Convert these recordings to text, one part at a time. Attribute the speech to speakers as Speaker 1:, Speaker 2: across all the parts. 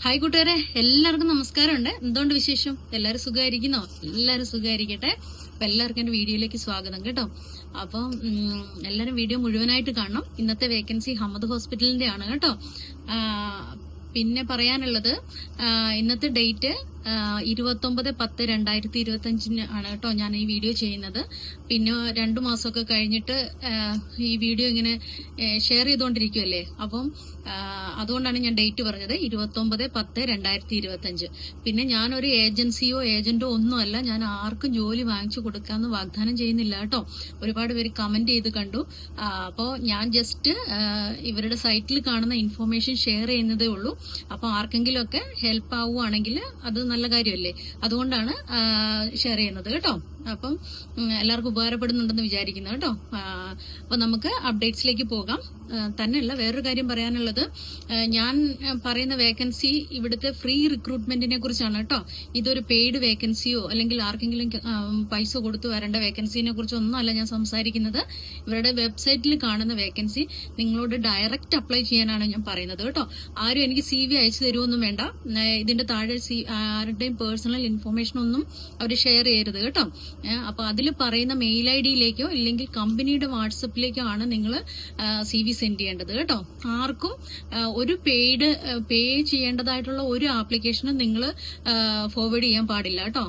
Speaker 1: Hi കൂട്ടുകാരെ, എല്ലാവർക്കും നമസ്കാരമുണ്ട്. എന്തുകൊണ്ട് വിശേഷം? എല്ലാവരും സുഖമായിരിക്കുന്നോ? എല്ലാവരും സുഖമായിരിക്കട്ടെ. അപ്പൊ എല്ലാവർക്കും എന്റെ വീഡിയോയിലേക്ക് സ്വാഗതം കേട്ടോ. അപ്പം എല്ലാവരും വീഡിയോ മുഴുവനായിട്ട് കാണണം. ഇന്നത്തെ വേക്കൻസി ഹമ്മദ് ഹോസ്പിറ്റലിന്റെ ആണ് കേട്ടോ. പിന്നെ പറയാനുള്ളത്, ഇന്നത്തെ ഡേറ്റ് 29/10/2025 ആണ് കേട്ടോ ഞാൻ ഈ വീഡിയോ ചെയ്യുന്നത്. പിന്നെ 2 മാസമൊക്കെ കഴിഞ്ഞിട്ട് ഈ വീഡിയോ ഇങ്ങനെ ഷെയർ ചെയ്തുകൊണ്ടിരിക്കുമല്ലേ, അപ്പം അതുകൊണ്ടാണ് ഞാൻ ഡേറ്റ് പറഞ്ഞത് 29/10/2025. പിന്നെ ഞാനൊരു ഏജൻസിയോ ഏജന്റോ ഒന്നുമല്ല, ഞാൻ ആർക്കും ജോലി വാങ്ങിച്ചു കൊടുക്കാമെന്ന് വാഗ്ദാനം ചെയ്യുന്നില്ല കേട്ടോ. ഒരുപാട് പേര് കമന്റ് ചെയ്ത് കണ്ടു. അപ്പോൾ ഞാൻ ജസ്റ്റ് ഇവരുടെ സൈറ്റിൽ കാണുന്ന ഇൻഫോർമേഷൻ ഷെയർ ചെയ്യുന്നതേ ഉള്ളൂ. അപ്പോൾ ആർക്കെങ്കിലും ഒക്കെ ഹെൽപ്പ് ആവുകയാണെങ്കിൽ അത് നല്ല കാര്യമല്ലേ, അതുകൊണ്ടാണ് ഷെയർ ചെയ്യുന്നത് കേട്ടോ. അപ്പം എല്ലാവർക്കും ഉപകാരപ്പെടുന്നുണ്ടെന്ന് വിചാരിക്കുന്നു കേട്ടോ. അപ്പൊ നമുക്ക് അപ്ഡേറ്റ്സിലേക്ക് പോകാം. തന്നെയല്ല, വേറൊരു കാര്യം പറയാനുള്ളത്, ഞാൻ പറയുന്ന വേക്കൻസി ഇവിടുത്തെ ഫ്രീ റിക്രൂട്ട്മെന്റിനെ കുറിച്ചാണ് കേട്ടോ. ഇതൊരു പെയ്ഡ് വേക്കൻസിയോ അല്ലെങ്കിൽ ആർക്കെങ്കിലും പൈസ കൊടുത്തു വരേണ്ട വേക്കൻസിനെ കുറിച്ചോ ഒന്നുമല്ല ഞാൻ സംസാരിക്കുന്നത്. ഇവരുടെ വെബ്സൈറ്റിൽ കാണുന്ന വേക്കൻസി നിങ്ങളോട് ഡയറക്റ്റ് അപ്ലൈ ചെയ്യാനാണ് ഞാൻ പറയുന്നത് കേട്ടോ. ആരും എനിക്ക് CV അയച്ചു തരുമൊന്നും വേണ്ട. ഇതിന്റെ താഴെ ആരുടെയും പേഴ്സണൽ ഇൻഫർമേഷൻ ഒന്നും അവർ ഷെയർ ചെയ്യരുത് കേട്ടോ. അപ്പൊ അതിൽ പറയുന്ന മെയിൽ IDയിലേക്കോ ഇല്ലെങ്കിൽ കമ്പനിയുടെ വാട്സപ്പിലേക്കോ ആണ് നിങ്ങൾ CV സെൻഡ് ചെയ്യേണ്ടത് കേട്ടോ. ആർക്കും ഒരു പേ ചെയ്യേണ്ടതായിട്ടുള്ള ഒരു ആപ്ലിക്കേഷനും നിങ്ങൾ ഫോർവേഡ് ചെയ്യാൻ പാടില്ല കേട്ടോ.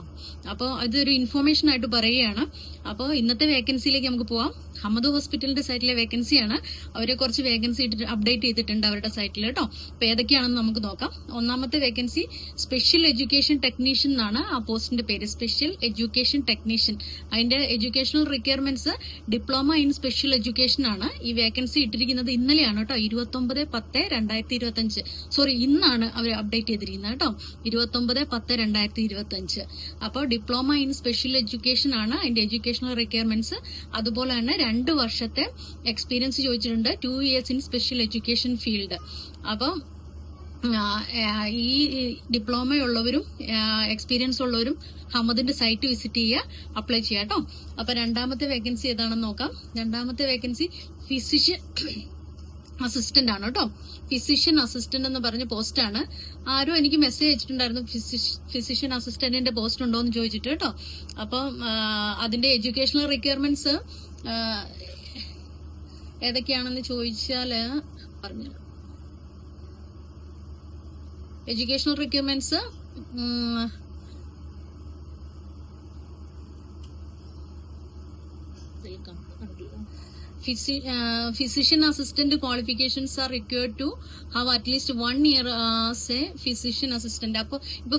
Speaker 1: അപ്പോൾ അതൊരു ഇൻഫർമേഷൻ ആയിട്ട് പറയുകയാണ്. അപ്പോൾ ഇന്നത്തെ വേക്കൻസിയിലേക്ക് നമുക്ക് പോവാം. ഹമ്മദ് ഹോസ്പിറ്റലിന്റെ സൈറ്റിലെ വേക്കൻസിയാണ്. അവരെ കുറച്ച് വേക്കൻസി അപ്ഡേറ്റ് ചെയ്തിട്ടുണ്ട് അവരുടെ സൈറ്റിൽ കേട്ടോ. അപ്പൊ ഏതൊക്കെയാണെന്ന് നമുക്ക് നോക്കാം. ഒന്നാമത്തെ വേക്കൻസി സ്പെഷ്യൽ എഡ്യൂക്കേഷൻ ടെക്നീഷ്യൻ എന്നാണ് ആ പോസ്റ്റിന്റെ പേര്. Special education technician. അതിന്റെ educational requirements diploma in special education ആണ്. ഈ വേക്കൻസി ഇട്ടിരിക്കുന്നത് ഇന്നലെയാണ് കേട്ടോ, 29/10/2025. സോറി, ഇന്നാണ് അവർ അപ്ഡേറ്റ് ചെയ്തിരിക്കുന്നത് കേട്ടോ, 29/10/2025. അപ്പോൾ ഡിപ്ലോമ ഇൻ സ്പെഷ്യൽ എഡ്യൂക്കേഷൻ ആണ് അതിന്റെ എഡ്യൂക്കേഷണൽ റിക്വയർമെന്റ്സ്. അതുപോലെ തന്നെ 2 വർഷത്തെ എക്സ്പീരിയൻസ് ചോദിച്ചിട്ടുണ്ട്. 2 years in special education field. അപ്പം ഈ ഡിപ്ലോമയുള്ളവരും എക്സ്പീരിയൻസ് ഉള്ളവരും ഹമ്മദിന്റെ സൈറ്റ് വിസിറ്റ് ചെയ്യുക, അപ്ലൈ ചെയ്യുക കേട്ടോ. അപ്പൊ രണ്ടാമത്തെ വേക്കൻസി ഏതാണെന്ന് നോക്കാം. രണ്ടാമത്തെ വേക്കൻസി ഫിസിഷ്യൻ അസിസ്റ്റന്റ് ആണ് കേട്ടോ. ഫിസിഷ്യൻ അസിസ്റ്റന്റ് എന്ന് പറഞ്ഞ പോസ്റ്റാണ്. ആരും എനിക്ക് മെസ്സേജ് അയച്ചിട്ടുണ്ടായിരുന്നു, ഫിസിഷ്യൻ അസിസ്റ്റന്റിന്റെ പോസ്റ്റ് ഉണ്ടോ എന്ന് ചോദിച്ചിട്ട് കേട്ടോ. അപ്പം അതിന്റെ എഡ്യൂക്കേഷണൽ റിക്വയർമെന്റ്സ് ഏതൊക്കെയാണെന്ന് ചോദിച്ചാല് പറഞ്ഞു. Educational requirements physician assistant qualifications are required to have at least 1 year as a physician assistant. അപ്പോൾ ഇപ്പൊ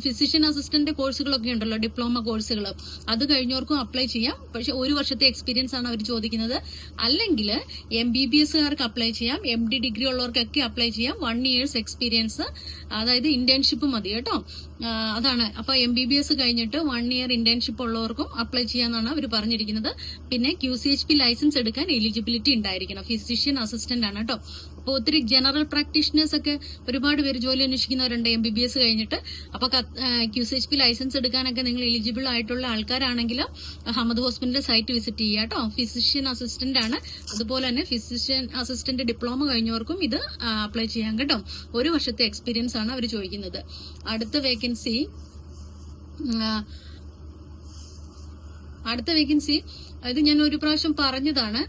Speaker 1: ഫിസിഷ്യൻ അസിസ്റ്റന്റ് കോഴ്സുകളൊക്കെ ഉണ്ടല്ലോ, ഡിപ്ലോമ കോഴ്സുകൾ, അത് കഴിഞ്ഞവർക്കും അപ്ലൈ ചെയ്യാം. പക്ഷെ 1 വർഷത്തെ എക്സ്പീരിയൻസ് ആണ് അവർ ചോദിക്കുന്നത്. അല്ലെങ്കിൽ MBBSകാർക്ക് അപ്ലൈ ചെയ്യാം, MD ഡിഗ്രി ഉള്ളവർക്കൊക്കെ അപ്ലൈ ചെയ്യാം. 1 years എക്സ്പീരിയൻസ്, അതായത് ഇന്റേൺഷിപ്പ് മതി കേട്ടോ. അതാണ്. അപ്പൊ MBBS കഴിഞ്ഞിട്ട് 1 year ഇന്റേൺഷിപ്പ് ഉള്ളവർക്കും അപ്ലൈ ചെയ്യാന്നാണ് അവർ പറഞ്ഞിരിക്കുന്നത്. പിന്നെ QCHP ലൈസൻസ് എടുക്കാൻ എലിജിബിലിറ്റി ഉണ്ടായിരിക്കണം. ഫിസിഷ്യൻ അസിസ്റ്റന്റ് ആണ് കേട്ടോ. അപ്പൊ ഒത്തിരി ജനറൽ പ്രാക്ടീഷണേഴ്സ് ഒക്കെ ഒരുപാട് പേര് ജോലി അന്വേഷിക്കുന്നവരുണ്ട് MBBS കഴിഞ്ഞിട്ട്. അപ്പൊ QCHP ലൈസൻസ് എടുക്കാനൊക്കെ നിങ്ങൾ എലിജിബിൾ ആയിട്ടുള്ള ആൾക്കാരാണെങ്കിൽ ഹമ്മദ് ഹോസ്പിറ്റലിന്റെ സൈറ്റ് വിസിറ്റ് ചെയ്യുക കേട്ടോ. ഫിസിഷ്യൻ അസിസ്റ്റന്റ് ആണ്. അതുപോലെ തന്നെ ഫിസിഷ്യൻ അസിസ്റ്റന്റ് ഡിപ്ലോമ കഴിഞ്ഞവർക്കും ഇത് അപ്ലൈ ചെയ്യാം കേട്ടോ. 1 വർഷത്തെ എക്സ്പീരിയൻസ് ആണ് അവർ ചോദിക്കുന്നത്. അടുത്ത വേക്കൻസി ഇത് ഞാൻ ഒരു പ്രാവശ്യം പറഞ്ഞതാണ്.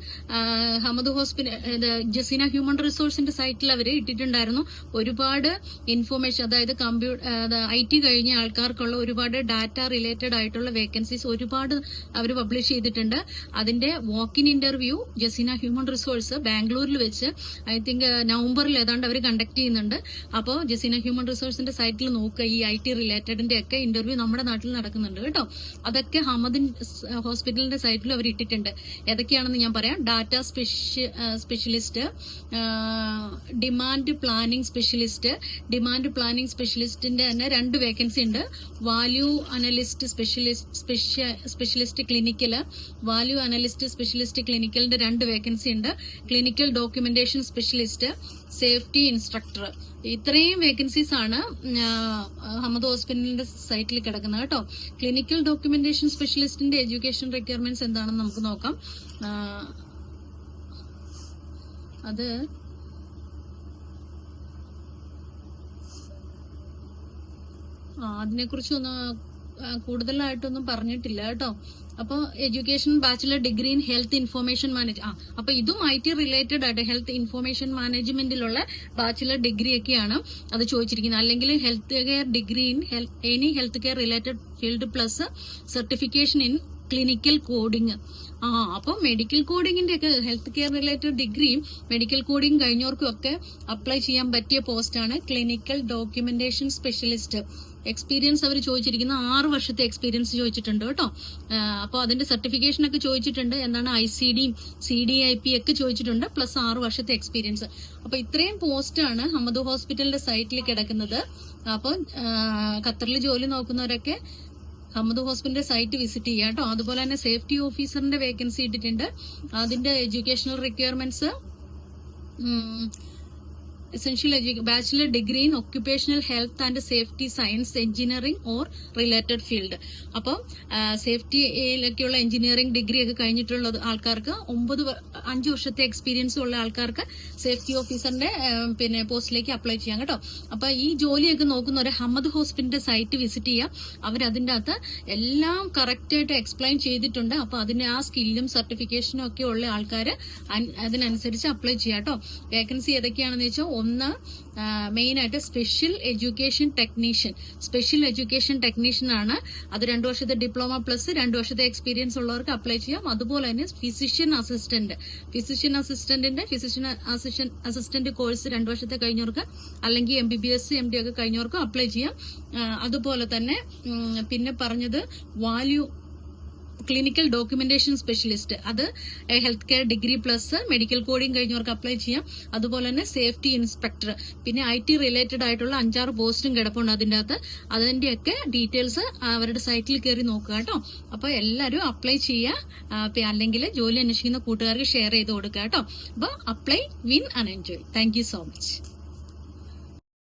Speaker 1: ഹമ്മദ് ഹോസ്പിറ്റൽ ജസീന ഹ്യൂമൻ റിസോഴ്സിന്റെ സൈറ്റിൽ അവർ ഇട്ടിട്ടുണ്ടായിരുന്നു ഒരുപാട് ഇൻഫോർമേഷൻ. അതായത് IT കഴിഞ്ഞ ആൾക്കാർക്കുള്ള ഒരുപാട് ഡാറ്റ റിലേറ്റഡ് ആയിട്ടുള്ള വേക്കൻസീസ് ഒരുപാട് അവർ പബ്ലിഷ് ചെയ്തിട്ടുണ്ട്. അതിന്റെ walk in interview Jaseena human resource ബാംഗ്ലൂരിൽ വെച്ച് ഐ തിങ്ക് നവംബറിൽ ഏതാണ്ട് അവർ കണ്ടക്ട് ചെയ്യുന്നുണ്ട്. അപ്പോൾ ജസീന ഹ്യൂമൻ റിസോഴ്സിന്റെ സൈറ്റിൽ നോക്കുക, ഈ IT റിലേറ്റഡിന്റെ ഒക്കെ ഇന്റർവ്യൂ നമ്മുടെ നാട്ടിൽ നടക്കുന്നുണ്ട് കേട്ടോ. അതൊക്കെ ഹമ്മദ് ഹോസ്പിറ്റലിന്റെ സൈറ്റിൽ അവർ ഇട്ടിട്ടുണ്ട്. ഏതൊക്കെയാണെന്ന് ഞാൻ പറയാം. Data specialist, demand planning specialist. Demand planning സ്പെഷ്യലിസ്റ്റിന്റെ തന്നെ 2 വേക്കൻസി ഉണ്ട്. Value analyst specialist clinical, value analyst specialist ക്ലിനിക്കലിന്റെ 2 വേക്കൻസി ഉണ്ട്. Clinical documentation specialist, safety instructor. ഇത്രയും വേക്കൻസീസ് ആണ് ഹമ്മദ് ഹോസ്പിറ്റലിന്റെ സൈറ്റിൽ കിടക്കുന്നത് കേട്ടോ. ക്ലിനിക്കൽ ഡോക്യുമെന്റേഷൻ സ്പെഷ്യലിസ്റ്റിന്റെ എഡ്യൂക്കേഷൻ റിക്വയർമെന്റ്സ് എന്താണെന്ന് നമുക്ക് നോക്കാം. അത് അതിനെക്കുറിച്ചൊന്നും കൂടുതലായിട്ടൊന്നും പറഞ്ഞിട്ടില്ല കേട്ടോ. അപ്പോൾ education bachelor degree in health information അപ്പൊ ഇതും IT റിലേറ്റഡ് ആയിട്ട് ഹെൽത്ത് ഇൻഫർമേഷൻ മാനേജ്മെന്റിലുള്ള ബാച്ചിലർ ഡിഗ്രി ഒക്കെയാണ് അത് ചോദിച്ചിരിക്കുന്നത്. അല്ലെങ്കിൽ health care degree in any health care related field plus certification in clinical coding. അപ്പൊ മെഡിക്കൽ കോഡിങ്ങിന്റെ ഒക്കെ ഹെൽത്ത് കെയർ റിലേറ്റഡ് ഡിഗ്രിയും മെഡിക്കൽ കോഡിംഗ് കഴിഞ്ഞവർക്കും ഒക്കെ അപ്ലൈ ചെയ്യാൻ പറ്റിയ പോസ്റ്റാണ് ക്ലിനിക്കൽ ഡോക്യുമെന്റേഷൻ സ്പെഷ്യലിസ്റ്റ്. എക്സ്പീരിയൻസ് അവർ ചോദിച്ചിരിക്കുന്ന 6 വർഷത്തെ എക്സ്പീരിയൻസ് ചോദിച്ചിട്ടുണ്ട് കേട്ടോ. അപ്പോൾ അതിന്റെ സർട്ടിഫിക്കേഷൻ ഒക്കെ ചോദിച്ചിട്ടുണ്ട്. എന്താണ് ICDയും CDIP ഒക്കെ ചോദിച്ചിട്ടുണ്ട്, പ്ലസ് 6 വർഷത്തെ എക്സ്പീരിയൻസ്. അപ്പൊ ഇത്രയും പോസ്റ്റാണ് ഹമ്മദ് ഹോസ്പിറ്റലിന്റെ സൈറ്റിൽ കിടക്കുന്നത്. അപ്പോൾ ഖത്തറിൽ ജോലി നോക്കുന്നവരൊക്കെ ഹമ്മദ് ഹോസ്പിറ്റലിന്റെ സൈറ്റ് വിസിറ്റ് ചെയ്യാം കേട്ടോ. അതുപോലെ തന്നെ സേഫ്റ്റി ഓഫീസറിന്റെ വേക്കൻസി ഇട്ടിട്ടുണ്ട്. അതിന്റെ educational requirements essential bachelor degree in occupational health and safety science, engineering or related field. അപ്പോൾ സേഫ്റ്റിയിലൊക്കെയുള്ള എഞ്ചിനീയറിംഗ് ഡിഗ്രി ഒക്കെ കഴിഞ്ഞിട്ടുള്ള ആൾക്കാർക്ക് 5 വർഷത്തെ എക്സ്പീരിയൻസ് ഉള്ള ആൾക്കാർക്ക് സേഫ്റ്റി ഓഫീസറിന്റെ പിന്നെ പോസ്റ്റിലേക്ക് അപ്ലൈ ചെയ്യാം കേട്ടോ. അപ്പൊ ഈ ജോലിയൊക്കെ നോക്കുന്നവരെ ഹമ്മദ് ഹോസ്പിറ്റലിന്റെ സൈറ്റ് വിസിറ്റ് ചെയ്യാം. അവരതിന്റെ അകത്ത് എല്ലാം കറക്റ്റ് ആയിട്ട് എക്സ്പ്ലെയിൻ ചെയ്തിട്ടുണ്ട്. അപ്പൊ അതിന്റെ ആ സ്കില്ലും സർട്ടിഫിക്കേഷനും ഒക്കെ ഉള്ള ആൾക്കാർ അതിനനുസരിച്ച് അപ്ലൈ ചെയ്യാം കേട്ടോ. വേക്കൻസി ഏതൊക്കെയാണെന്ന് വെച്ചാൽ, ഒന്ന് മെയിൻ ആയിട്ട് സ്പെഷ്യൽ എഡ്യൂക്കേഷൻ ടെക്നീഷ്യൻ ആണ്. അത് 2 വർഷത്തെ ഡിപ്ലോമ പ്ലസ് 2 വർഷത്തെ എക്സ്പീരിയൻസ് ഉള്ളവർക്ക് അപ്ലൈ ചെയ്യാം. അതുപോലെ തന്നെ ഫിസിഷ്യൻ അസിസ്റ്റന്റ് കോഴ്സ് 2 വർഷത്തെ കഴിഞ്ഞവർക്ക്, അല്ലെങ്കിൽ MBBS MD ഒക്കെ കഴിഞ്ഞവർക്ക് അപ്ലൈ ചെയ്യാം. അതുപോലെ തന്നെ പിന്നെ പറഞ്ഞത് ക്ലിനിക്കൽ ഡോക്യുമെന്റേഷൻ സ്പെഷ്യലിസ്റ്റ്, അത് health care degree plus medical coding കഴിഞ്ഞവർക്ക് അപ്ലൈ ചെയ്യാം. അതുപോലെ തന്നെ സേഫ്റ്റി ഇൻസ്പെക്ടർ, പിന്നെ IT റിലേറ്റഡ് ആയിട്ടുള്ള 5-6 പോസ്റ്റും കിടപ്പുണ്ട് അതിന്റെ അകത്ത്. അതിന്റെയൊക്കെ ഡീറ്റെയിൽസ് അവരുടെ സൈറ്റിൽ കയറി നോക്കുക കേട്ടോ. അപ്പൊ എല്ലാവരും അപ്ലൈ ചെയ്യുക, അല്ലെങ്കിൽ ജോലി അന്വേഷിക്കുന്ന കൂട്ടുകാർക്ക് ഷെയർ ചെയ്ത് കൊടുക്കുക കേട്ടോ. അപ്പൊ apply, win and enjoy. Thank you so much.